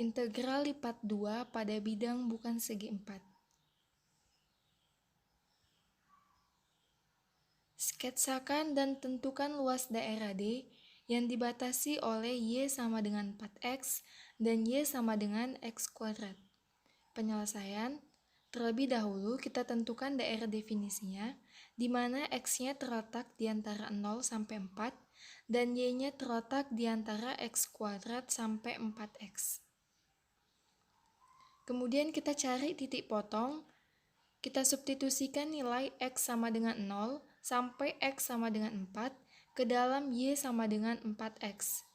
Integral lipat 2 pada bidang bukan segi 4. Sketsakan dan tentukan luas daerah D yang dibatasi oleh Y sama dengan 4X dan Y sama dengan X kuadrat. Penyelesaian. Terlebih dahulu kita tentukan daerah definisinya, di mana X-nya terletak di antara 0 sampai 4 dan Y-nya terletak di antara X kuadrat sampai 4X. Kemudian kita cari titik potong, kita substitusikan nilai X sama dengan 0 sampai X sama dengan 4 ke dalam Y sama dengan 4X.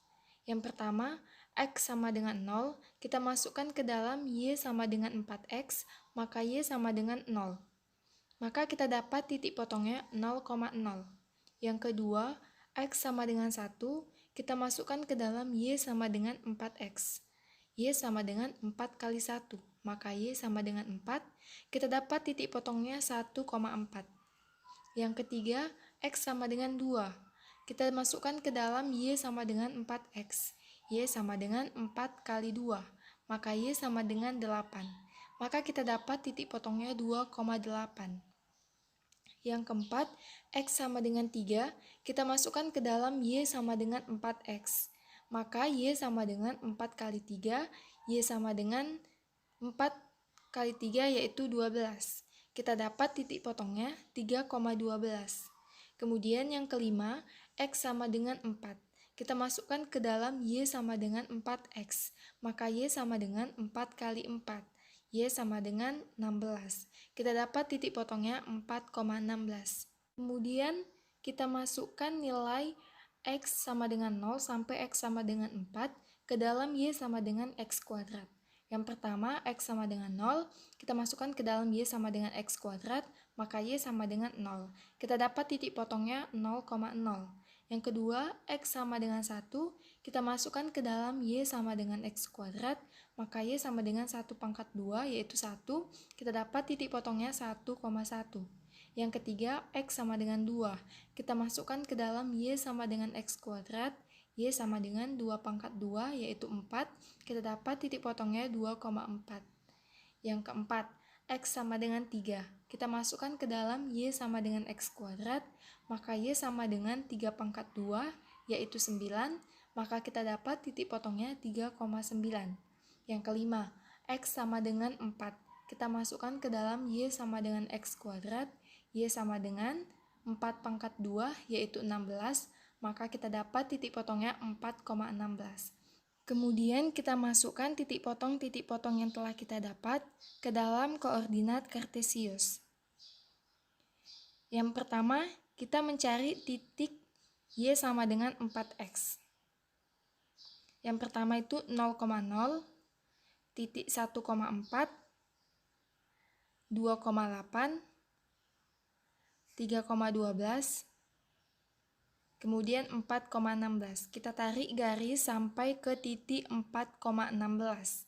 Yang pertama, X sama dengan 0, kita masukkan ke dalam Y sama dengan 4X, maka Y sama dengan 0. Maka kita dapat titik potongnya 0,0. Yang kedua, X sama dengan 1, kita masukkan ke dalam Y sama dengan 4X. Y sama dengan 4 kali 1, maka Y sama dengan 4, kita dapat titik potongnya 1,4. Yang ketiga, X sama dengan 2, kita masukkan ke dalam Y sama dengan 4X. Y sama dengan 4 kali 2, maka Y sama dengan 8. Maka kita dapat titik potongnya 2,8. Yang keempat, X sama dengan 3, kita masukkan ke dalam Y sama dengan 4X. Maka Y sama dengan 4 kali 3, Y sama dengan 4 kali 3 yaitu 12. Kita dapat titik potongnya 3,12. Kemudian yang kelima, X sama dengan 4. Kita masukkan ke dalam Y sama dengan 4X. Maka Y sama dengan 4 kali 4. Y sama dengan 16. Kita dapat titik potongnya 4,16. Kemudian kita masukkan nilai X sama dengan 0 sampai X sama dengan 4 ke dalam Y sama dengan X kuadrat. Yang pertama, X sama dengan 0, kita masukkan ke dalam Y sama dengan X kuadrat, maka Y sama dengan 0. Kita dapat titik potongnya 0,0. Yang kedua, X sama dengan 1, kita masukkan ke dalam Y sama dengan X kuadrat, maka Y sama dengan 1 pangkat 2, yaitu 1, kita dapat titik potongnya 1,1. Yang ketiga, X sama dengan 2, kita masukkan ke dalam Y sama dengan X kuadrat, Y sama dengan 2 pangkat 2, yaitu 4, kita dapat titik potongnya 2,4. Yang keempat, X sama dengan 3, kita masukkan ke dalam Y sama dengan X kuadrat, maka Y sama dengan 3 pangkat 2, yaitu 9, maka kita dapat titik potongnya 3,9. Yang kelima, X sama dengan 4, kita masukkan ke dalam Y sama dengan X kuadrat, Y sama dengan 4 pangkat 2, yaitu 16, maka kita dapat titik potongnya 4,16. Kemudian kita masukkan titik potong yang telah kita dapat ke dalam koordinat kartesius. Yang pertama, kita mencari titik Y sama dengan 4X. Yang pertama itu 0,0, titik 1,4, 2,8, 3,12, kemudian 4,16. Kita tarik garis sampai ke titik 4,16.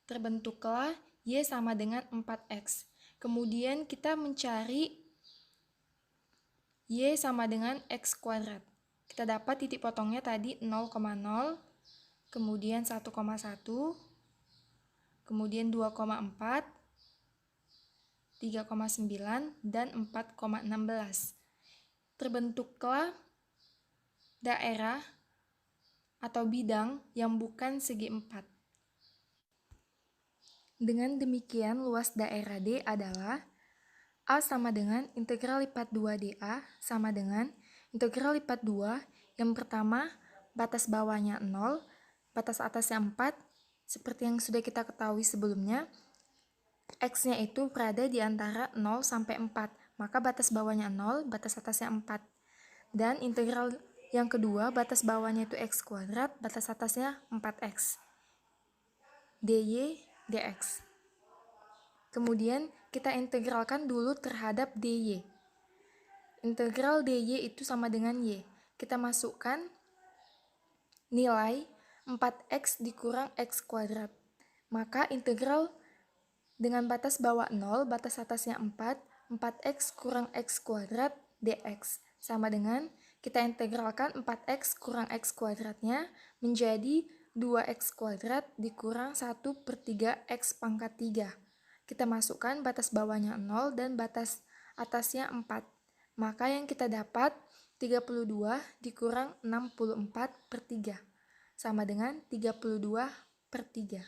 Terbentuklah Y sama dengan 4X. Kemudian kita mencari Y sama dengan X kuadrat. Kita dapat titik potongnya tadi 0,0, kemudian 1,1, kemudian 2,4, 3,9, dan 4,16. Terbentuklah daerah atau bidang yang bukan segi 4. Dengan demikian, luas daerah D adalah A sama dengan integral lipat 2dA sama dengan integral lipat 2, yang pertama batas bawahnya 0, batas atasnya 4, seperti yang sudah kita ketahui sebelumnya, X-nya itu berada di antara 0 sampai 4, maka batas bawahnya 0, batas atasnya 4. Dan integral yang kedua, batas bawahnya itu X kuadrat, batas atasnya 4X. dy dx. Kemudian kita integralkan dulu terhadap dy. Integral dy itu sama dengan y. Kita masukkan nilai 4X dikurang X kuadrat. Maka integral dengan batas bawah 0, batas atasnya 4, 4X kurang X kuadrat dx. Sama dengan kita integralkan 4X kurang X kuadratnya menjadi 2x kuadrat dikurang 1/3 x pangkat 3. Kita masukkan batas bawahnya 0 dan batas atasnya 4. Maka yang kita dapat 32 dikurang 64/3 sama dengan 32/3.